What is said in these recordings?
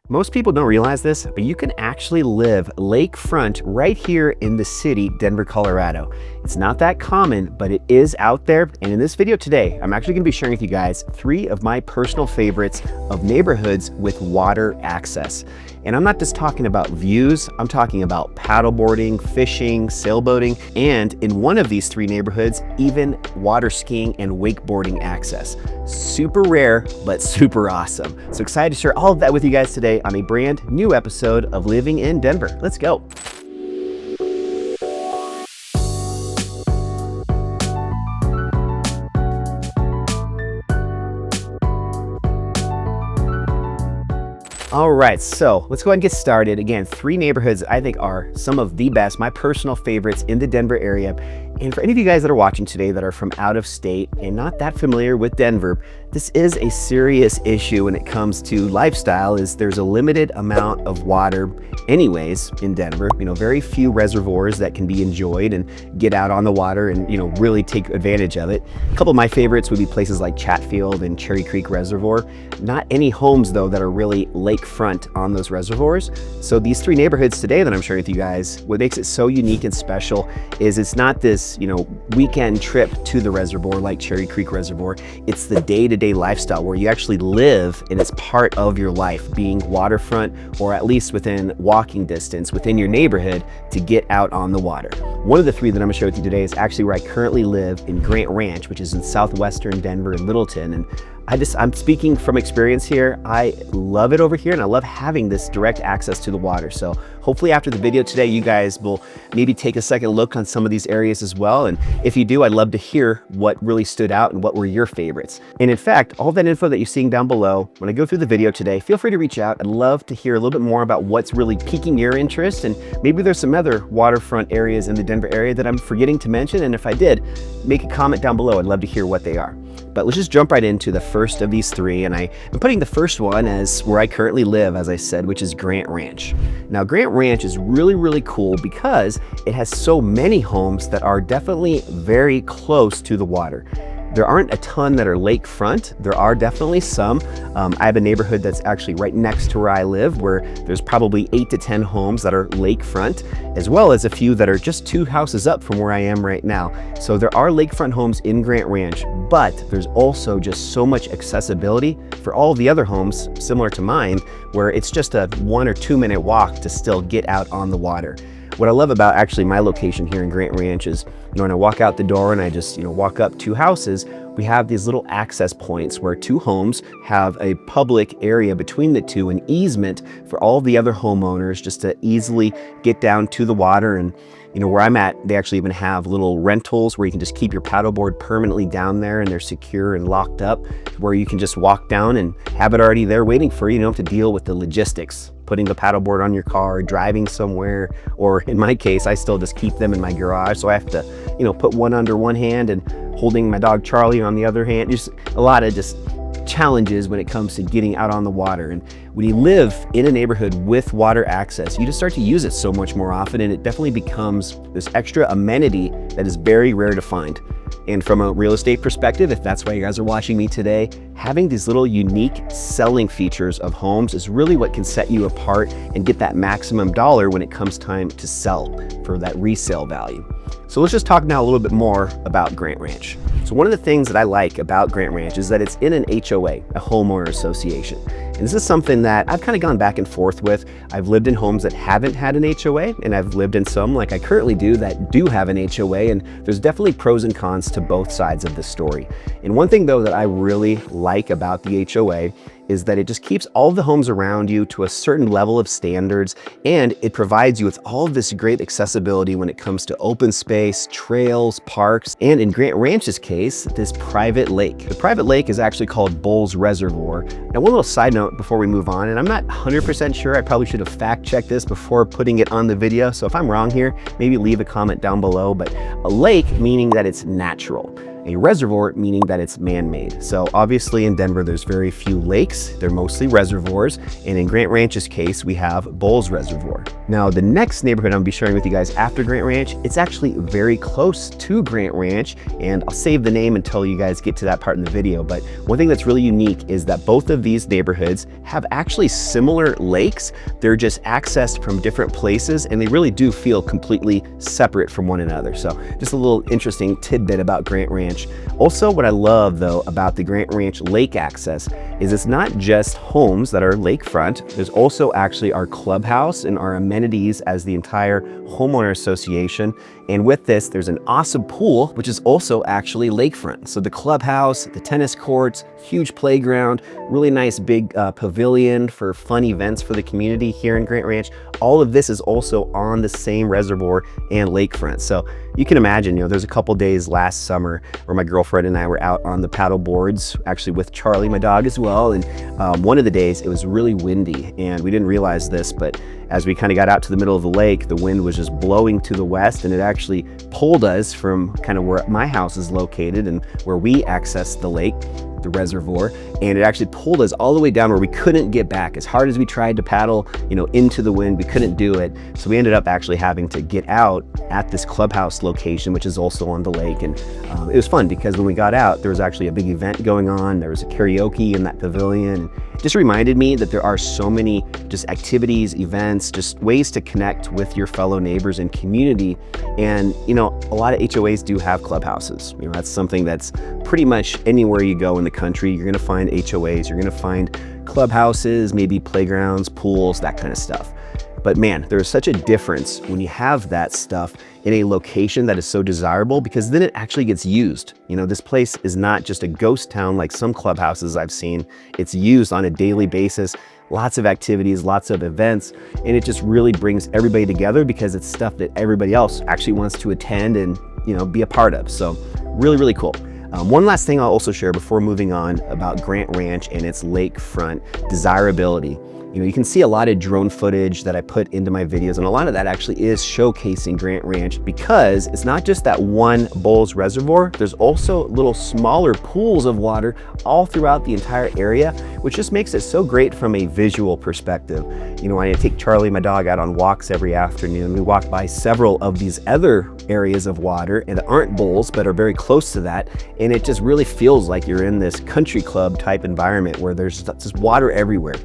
Most people don't realize this, but you can actually live lakefront right here in the city, Denver, Colorado. It's not that common, but it is out there. And in this video today, I'm actually gonna be sharing with you guys 3 of my personal favorites of neighborhoods with water access. And I'm not just talking about views, I'm talking about paddleboarding, fishing, sailboating, and in one of these 3 neighborhoods, even water skiing and wakeboarding access. Super rare, but super awesome. So excited to share all of that with you guys today on a brand new episode of Living in Denver. Let's go. All right, so let's go ahead and get started. Again, 3 neighborhoods I think are some of the best, my personal favorites in the Denver area. And for any of you guys that are watching today that are from out of state and not that familiar with Denver, this is a serious issue when it comes to lifestyle. There's a limited amount of water anyways in Denver. Very few reservoirs that can be enjoyed and get out on the water and really take advantage of it. A couple of my favorites would be places like Chatfield and Cherry Creek Reservoir. Not any homes though that are really lakefront on those reservoirs. So these 3 neighborhoods today that I'm sharing with you guys, what makes it so unique and special is it's not this weekend trip to the reservoir like Cherry Creek Reservoir. It's the day-to-day lifestyle where you actually live and it's part of your life, being waterfront or at least within walking distance within your neighborhood to get out on the water. One of the 3 that I'm gonna share with you today is actually where I currently live in Grant Ranch, which is in southwestern Denver in Littleton. And I'm speaking from experience here. I love it over here and I love having this direct access to the water. So hopefully after the video today, you guys will maybe take a second look on some of these areas as well. And if you do, I'd love to hear what really stood out and what were your favorites. And in fact, all that info that you're seeing down below, when I go through the video today, feel free to reach out. I'd love to hear a little bit more about what's really piquing your interest. And maybe there's some other waterfront areas in the Denver area that I'm forgetting to mention. And if I did, make a comment down below. I'd love to hear what they are. But let's just jump right into the first of these 3, and I'm putting the first one as where I currently live, as I said, which is Grant Ranch. Now, Grant Ranch is really cool because it has so many homes that are definitely very close to the water. There aren't a ton that are lakefront. There are definitely some. I have a neighborhood that's actually right next to where I live where there's probably 8 to 10 homes that are lakefront, as well as a few that are just 2 houses up from where I am right now. So there are lakefront homes in Grant Ranch, but there's also just so much accessibility for all the other homes similar to mine where it's just a 1 or 2 minute walk to still get out on the water. What I love about actually my location here in Grant Ranch is, when I walk out the door and I just, walk up 2 houses, we have these little access points where 2 homes have a public area between the 2, an easement for all the other homeowners just to easily get down to the water. And where I'm at, they actually even have little rentals where you can just keep your paddleboard permanently down there and they're secure and locked up, where you can just walk down and have it already there waiting for you. You don't have to deal with the logistics, putting the paddleboard on your car, driving somewhere, or in my case, I still just keep them in my garage. So I have to, put one under one hand and holding my dog Charlie on the other hand. Just a lot of just challenges when it comes to getting out on the water. And when you live in a neighborhood with water access, you just start to use it so much more often, and it definitely becomes this extra amenity that is very rare to find. And from a real estate perspective, if that's why you guys are watching me today, having these little unique selling features of homes is really what can set you apart and get that maximum dollar when it comes time to sell for that resale value. So let's just talk now a little bit more about Grant Ranch. So one of the things that I like about Grant Ranch is that it's in an HOA, a homeowner association. And this is something that I've kind of gone back and forth with. I've lived in homes that haven't had an HOA, and I've lived in some like I currently do that do have an HOA, and there's definitely pros and cons to both sides of the story. And one thing though that I really like about the HOA is that it just keeps all the homes around you to a certain level of standards, and it provides you with all of this great accessibility when it comes to open space, trails, parks, and in Grant Ranch's case, this private lake. The private lake is actually called Bull's Reservoir. Now, one little side note before we move on, and I'm not 100% sure, I probably should have fact-checked this before putting it on the video, so if I'm wrong here, maybe leave a comment down below, but a lake meaning that it's natural. A reservoir meaning that it's man-made. So obviously in Denver, there's very few lakes. They're mostly reservoirs. And in Grant Ranch's case, we have Bowles Reservoir. Now, the next neighborhood I'm gonna be sharing with you guys after Grant Ranch, it's actually very close to Grant Ranch, and I'll save the name until you guys get to that part in the video. But one thing that's really unique is that both of these neighborhoods have actually similar lakes. They're just accessed from different places, and they really do feel completely separate from one another. So just a little interesting tidbit about Grant Ranch. Also, what I love though about the Grant Ranch lake access is it's not just homes that are lakefront. There's also actually our clubhouse and our amenities as the entire homeowner association. And with this, there's an awesome pool, which is also actually lakefront. So the clubhouse, the tennis courts, huge playground, really nice big pavilion for fun events for the community here in Grant Ranch. All of this is also on the same reservoir and lakefront. So you can imagine, there's a couple days last summer where my girlfriend and I were out on the paddle boards, actually with Charlie, my dog, as well. And one of the days it was really windy, and we didn't realize this, but as we kind of got out to the middle of the lake, the wind was just blowing to the west, and it actually pulled us from kind of where my house is located and where we access the lake, the reservoir, and it actually pulled us all the way down where we couldn't get back. As hard as we tried to paddle, into the wind, we couldn't do it. So we ended up actually having to get out at this clubhouse location, which is also on the lake. And it was fun because when we got out, there was actually a big event going on. There was a karaoke in that pavilion. It just reminded me that there are so many just activities, events, just ways to connect with your fellow neighbors and community. And, a lot of HOAs do have clubhouses. That's something that's pretty much anywhere you go in the country, you're gonna find HOAs, you're gonna find clubhouses, maybe playgrounds, pools, that kind of stuff. But man, there's such a difference when you have that stuff in a location that is so desirable, because then it actually gets used. This place is not just a ghost town like some clubhouses I've seen. It's used on a daily basis, lots of activities, lots of events, and it just really brings everybody together because it's stuff that everybody else actually wants to attend and be a part of. So really, really cool. One last thing I'll also share before moving on about Grant Ranch and its lakefront desirability. You can see a lot of drone footage that I put into my videos, and a lot of that actually is showcasing Grant Ranch, because it's not just that one Bowles Reservoir. There's also little smaller pools of water all throughout the entire area, which just makes it so great from a visual perspective. I take Charlie, my dog, out on walks every afternoon. We walk by several of these other areas of water and that aren't bowls but are very close to that, and it just really feels like you're in this country club type environment where there's just water everywhere.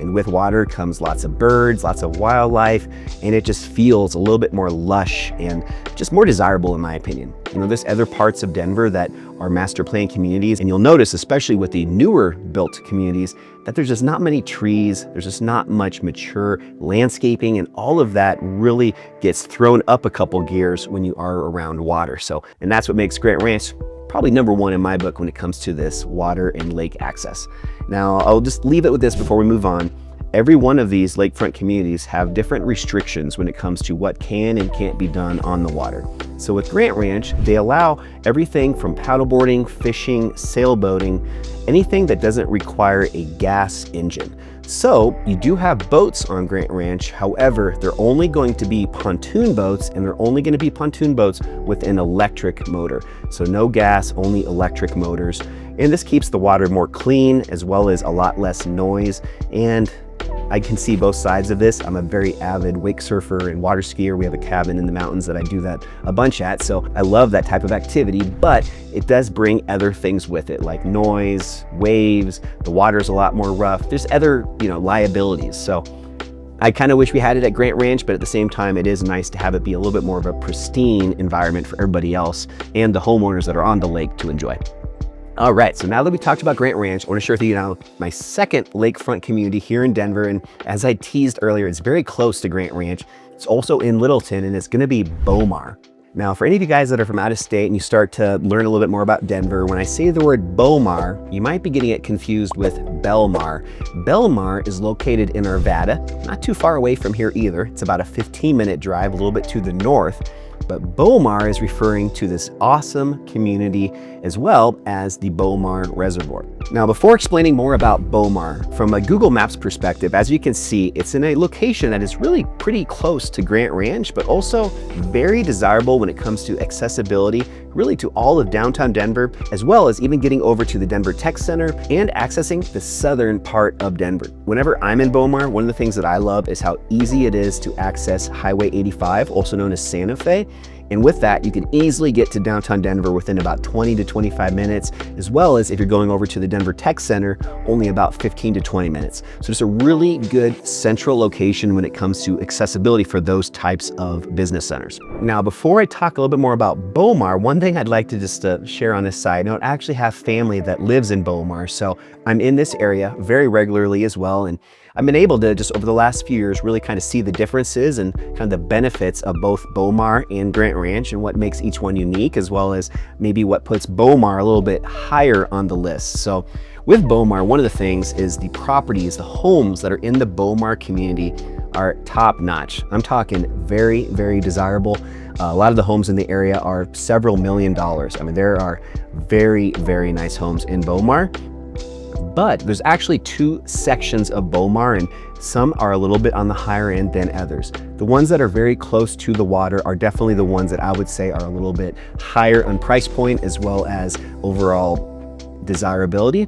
And with water comes lots of birds, lots of wildlife, and it just feels a little bit more lush and just more desirable in my opinion. There's other parts of Denver that are master plan communities, and you'll notice, especially with the newer built communities, that there's just not many trees, there's just not much mature landscaping, and all of that really gets thrown up a couple gears when you are around water. And that's what makes Grant Ranch probably number one in my book when it comes to this water and lake access. Now, I'll just leave it with this before we move on. Every one of these lakefront communities have different restrictions when it comes to what can and can't be done on the water. So with Grant Ranch, they allow everything from paddleboarding, fishing, sailboating, anything that doesn't require a gas engine. So you do have boats on Grant Ranch. However, they're only going to be pontoon boats, and they're only going to be pontoon boats with an electric motor. So no gas, only electric motors. And this keeps the water more clean, as well as a lot less noise. And I can see both sides of this. I'm a very avid wake surfer and water skier. We have a cabin in the mountains that I do that a bunch at. So I love that type of activity, but it does bring other things with it, like noise, waves, the water's a lot more rough. There's other, liabilities. So I kind of wish we had it at Grant Ranch, but at the same time, it is nice to have it be a little bit more of a pristine environment for everybody else and the homeowners that are on the lake to enjoy. All right, so now that we talked about Grant Ranch, I want to share with you now my second lakefront community here in Denver. And as I teased earlier, it's very close to Grant Ranch. It's also in Littleton, and it's going to be Bomar. Now, for any of you guys that are from out of state and you start to learn a little bit more about Denver, when I say the word Bomar, you might be getting it confused with Belmar. Belmar is located in Arvada, not too far away from here either. It's about a 15-minute drive, a little bit to the north. But Bomar is referring to this awesome community as well as the Bomar Reservoir. Now, before explaining more about Bomar, from a Google Maps perspective, as you can see, it's in a location that is really pretty close to Grant Ranch, but also very desirable when it comes to accessibility really to all of downtown Denver, as well as even getting over to the Denver Tech Center and accessing the southern part of Denver. Whenever I'm in Bomar, one of the things that I love is how easy it is to access Highway 85, also known as Santa Fe. And with that, you can easily get to downtown Denver within about 20 to 25 minutes, as well as if you're going over to the Denver Tech Center, only about 15 to 20 minutes. So just a really good central location when it comes to accessibility for those types of business centers. Now, before I talk a little bit more about Bomar, one thing I'd like to just share on this side note, I actually have family that lives in Bomar. So I'm in this area very regularly as well. And I've been able to just over the last few years really kind of see the differences and kind of the benefits of both Bomar and Grant Ranch and what makes each one unique, as well as maybe what puts Bomar a little bit higher on the list. So with Bomar, one of the things is the properties, the homes that are in the Bomar community are top notch. I'm talking very, very desirable. A lot of the homes in the area are several $1 million. I mean, there are very, very nice homes in Bomar. But there's actually two sections of Bomar, and some are a little bit on the higher end than others. The ones that are very close to the water are definitely the ones that I would say are a little bit higher on price point as well as overall desirability.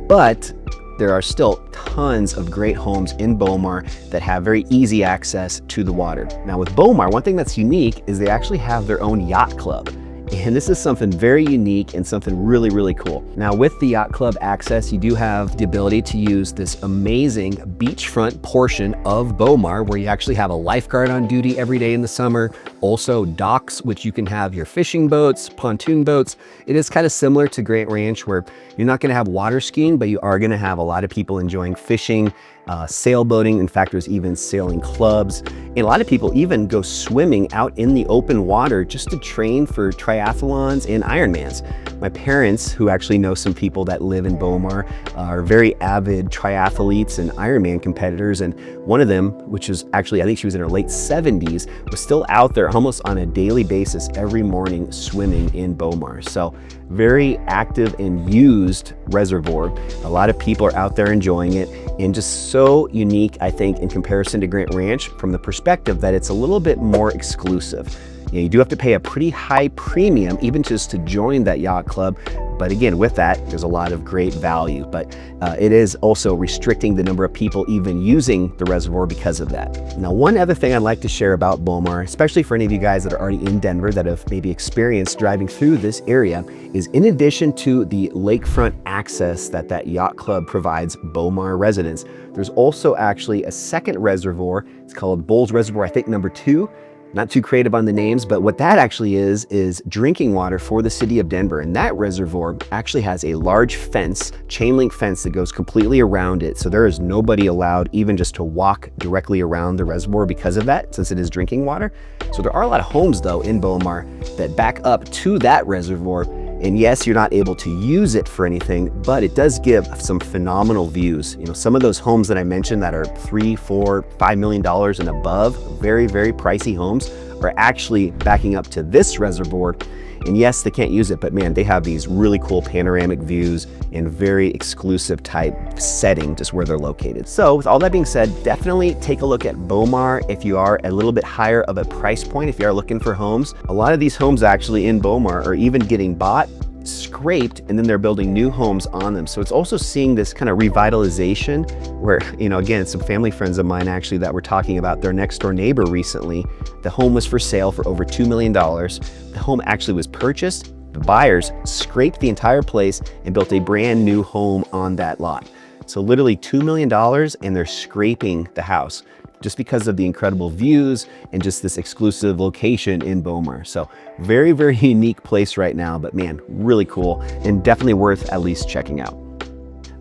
But there are still tons of great homes in Bomar that have very easy access to the water. Now with Bomar, one thing that's unique is they actually have their own yacht club. And this is something very unique and something really, really cool. Now with the yacht club access, you do have the ability to use this amazing beachfront portion of Bomar where you actually have a lifeguard on duty every day in the summer. Also docks, which you can have your fishing boats, pontoon boats. It is kind of similar to Grant Ranch where you're not gonna have water skiing, but you are gonna have a lot of people enjoying fishing, sailboating. In fact, there's even sailing clubs. And a lot of people even go swimming out in the open water just to train for triathlons and Ironmans. My parents, who actually know some people that live in Bomar, are very avid triathletes and Ironman competitors. And one of them, which is actually, I think she was in her late 70s, was still out there almost on a daily basis every morning swimming in Bomar. So very active and used reservoir. A lot of people are out there enjoying it, and just so unique, I think, in comparison to Grant Ranch from the perspective that it's a little bit more exclusive. You do have to pay a pretty high premium even just to join that yacht club. But again, with that, there's a lot of great value. But it is also restricting the number of people even using the reservoir because of that. Now, one other thing I'd like to share about Bomar, especially for any of you guys that are already in Denver that have maybe experienced driving through this area, is in addition to the lakefront access that yacht club provides Bomar residents, there's also actually a second reservoir. It's called Bulls Reservoir, I think number 2. Not too creative on the names, but what that actually is drinking water for the city of Denver. And that reservoir actually has a large fence, chain link fence that goes completely around it. So there is nobody allowed even just to walk directly around the reservoir because of that, since it is drinking water. So there are a lot of homes though in Bomar that back up to that reservoir. And yes, you're not able to use it for anything, but it does give some phenomenal views. You know, some of those homes that I mentioned that are $3, $4, $5 million and above, very, very pricey homes, are actually backing up to this reservoir. And yes, they can't use it, but man, they have these really cool panoramic views and very exclusive type setting just where they're located. So with all that being said, definitely take a look at Bomar if you are a little bit higher of a price point, if you are looking for homes. A lot of these homes actually in Bomar are even getting bought, scraped, and then they're building new homes on them. So it's also seeing this kind of revitalization where, you know, again, some family friends of mine actually that were talking about their next door neighbor recently. The home was for sale for over $2 million. The home actually was purchased. The buyers scraped the entire place and built a brand new home on that lot. So literally $2 million, and they're scraping the house just because of the incredible views and just this exclusive location in Bomar. So very, very unique place right now, but man, really cool and definitely worth at least checking out.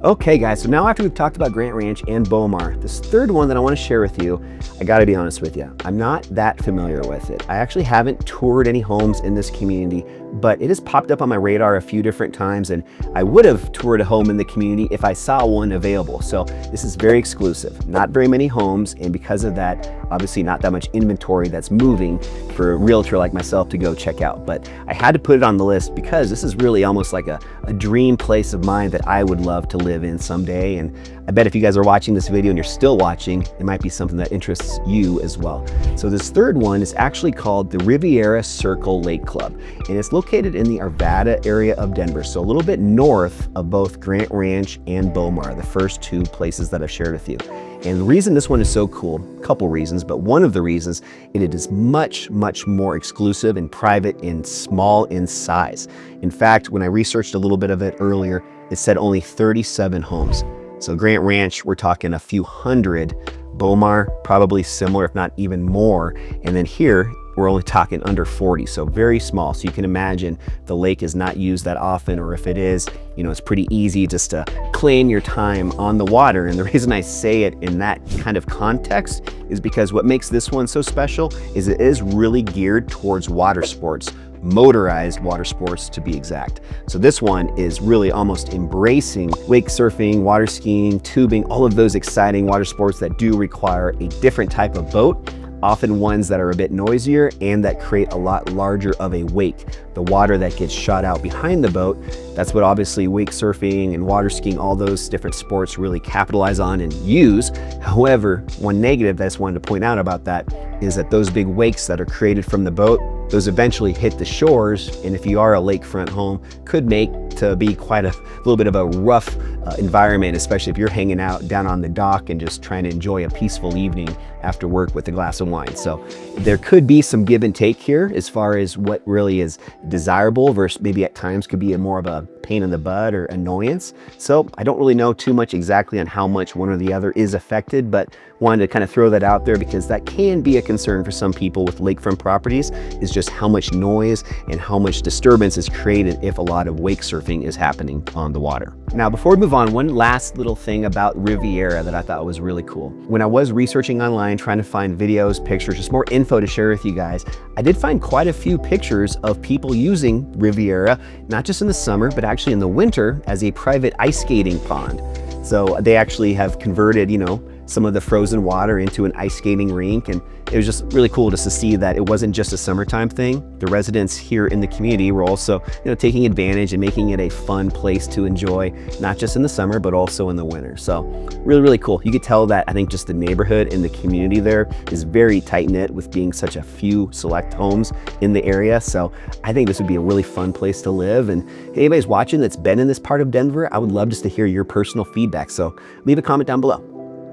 Okay guys, so now after we've talked about Grant Ranch and Bomar, this third one that I want to share with you, I gotta be honest with you, I'm not that familiar with it. I actually haven't toured any homes in this community, but it has popped up on my radar a few different times, and I would have toured a home in the community if I saw one available. So this is very exclusive, not very many homes, and because of that, obviously not that much inventory that's moving for a realtor like myself to go check out. But I had to put it on the list because this is really almost like a dream place of mine that I would love to live live in someday. And I bet if you guys are watching this video and you're still watching, it might be something that interests you as well. So this third one is actually called the Riviera Circle Lake Club, and it's located in the Arvada area of Denver, so a little bit north of both Grant Ranch and Bomar, the first two places that I've shared with you. And the reason this one is so cool, a couple reasons, but one of the reasons, it is much more exclusive and private and small in size. In fact, when I researched a little bit of it earlier, it said only 37 homes. So Grant Ranch, we're talking a few hundred. Bomar, probably similar, if not even more. And then here, we're only talking under 40, so very small. So you can imagine the lake is not used that often, or if it is, you know, it's pretty easy just to claim your time on the water. And the reason I say it in that kind of context is because what makes this one so special is it is really geared towards water sports, motorized water sports to be exact. So this one is really almost embracing wake surfing, water skiing, tubing, all of those exciting water sports that do require a different type of boat, often ones that are a bit noisier and that create a lot larger of a wake. The water that gets shot out behind the boat, that's what obviously wake surfing and water skiing, all those different sports really capitalize on and use. However, one negative that I just wanted to point out about that is that those big wakes that are created from the boat, those eventually hit the shores, and if you are a lakefront home, could make to be quite a little bit of a rough environment, especially if you're hanging out down on the dock and just trying to enjoy a peaceful evening after work with a glass of wine. So there could be some give and take here as far as what really is desirable versus maybe at times could be more of a pain in the butt or annoyance. So I don't really know too much exactly on how much one or the other is affected, but wanted to kind of throw that out there because that can be a concern for some people with lakefront properties, is just how much noise and how much disturbance is created if a lot of wake surfing is happening on the water. Now, before we move on, one last little thing about Riviera that I thought was really cool. When I was researching online, trying to find videos, pictures, just more info to share with you guys, I did find quite a few pictures of people using Riviera, not just in the summer, but actually in the winter as a private ice skating pond. So they actually have converted, you know, some of the frozen water into an ice skating rink, and it was just really cool just to see that it wasn't just a summertime thing. The residents here in the community were also, you know, taking advantage and making it a fun place to enjoy, not just in the summer, but also in the winter. So really cool. You could tell that I think just the neighborhood and the community there is very tight-knit with being such a few select homes in the area. So I think this would be a really fun place to live. And if anybody's watching that's been in this part of Denver, I would love just to hear your personal feedback. So leave a comment down below.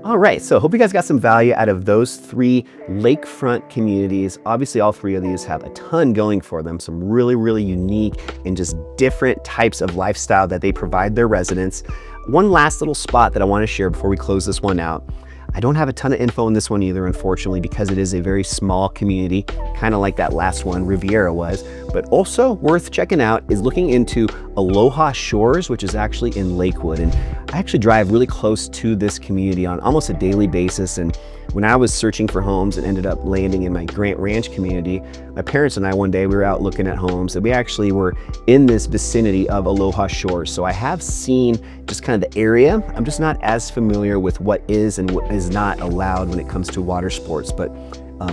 All right, so hope you guys got some value out of those three lakefront communities. Obviously, all three of these have a ton going for them, some really unique and just different types of lifestyle that they provide their residents. One last little spot that I want to share before we close this one out. I don't have a ton of info on this one either, unfortunately, because it is a very small community, kind of like that last one, Riviera was, but also worth checking out is looking into Aloha Shores, which is actually in Lakewood. And I actually drive really close to this community on almost a daily basis. And when I was searching for homes and ended up landing in my Grant Ranch community, my parents and I one day, we were out looking at homes and we actually were in this vicinity of Aloha Shores. So I have seen just kind of the area. I'm just not as familiar with what is and what is not allowed when it comes to water sports. But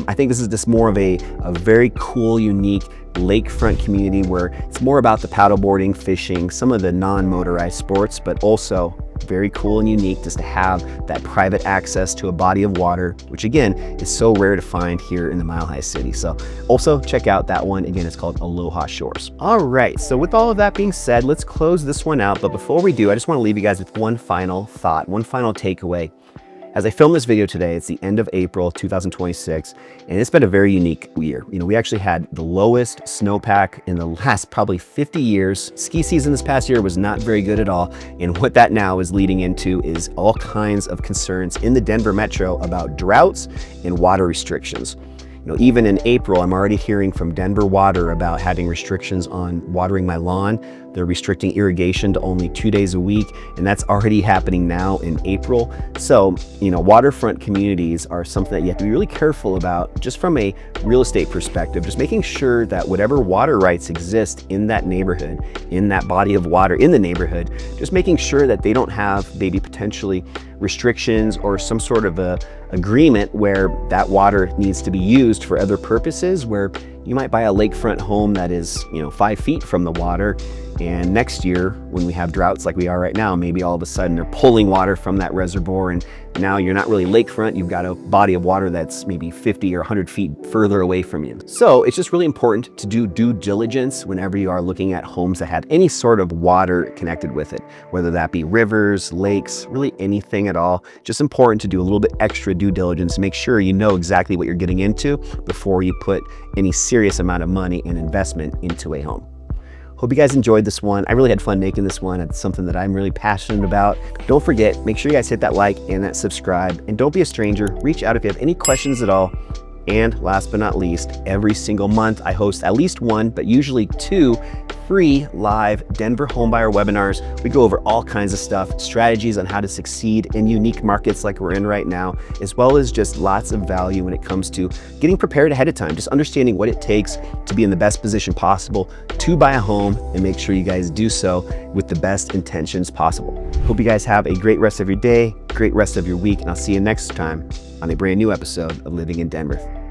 I think this is just more of a very cool, unique lakefront community where it's more about the paddleboarding, fishing, some of the non-motorized sports, but also very cool and unique just to have that private access to a body of water, which again is so rare to find here in the Mile High City. So also check out that one. Again, it's called Aloha Shores. All right, so with all of that being said, let's close this one out. But before we do, I just want to leave you guys with one final thought, one final takeaway. As I film this video today, it's the end of April 2026, and it's been a very unique year. You know, we actually had the lowest snowpack in the last probably 50 years. Ski season this past year was not very good at all, and what that now is leading into is all kinds of concerns in the Denver metro about droughts and water restrictions. You know, even in April, I'm already hearing from Denver Water about having restrictions on watering my lawn. They're restricting irrigation to only 2 days a week, and that's already happening now in April. So, you know, waterfront communities are something that you have to be really careful about just from a real estate perspective, just making sure that whatever water rights exist in that neighborhood, in that body of water in the neighborhood, just making sure that they don't have maybe potentially restrictions or some sort of a agreement where that water needs to be used for other purposes, where you might buy a lakefront home that is, you know, 5 feet from the water, and next year when we have droughts like we are right now, maybe all of a sudden they're pulling water from that reservoir, and now you're not really lakefront, you've got a body of water that's maybe 50 or 100 feet further away from you. So it's just really important to do due diligence whenever you are looking at homes that have any sort of water connected with it, whether that be rivers, lakes, really anything at all. Just important to do a little bit extra due diligence to make sure you know exactly what you're getting into before you put any serious amount of money and investment into a home. Hope you guys enjoyed this one. I really had fun making this one. It's something that I'm really passionate about. Don't forget, make sure you guys hit that like and that subscribe, and don't be a stranger. Reach out if you have any questions at all. And last but not least, every single month I host at least one, but usually 2 free live Denver Homebuyer Webinars. We go over all kinds of stuff, strategies on how to succeed in unique markets like we're in right now, as well as just lots of value when it comes to getting prepared ahead of time, just understanding what it takes to be in the best position possible to buy a home, and make sure you guys do so with the best intentions possible. Hope you guys have a great rest of your day, great rest of your week, and I'll see you next time on a brand new episode of Living in Denver.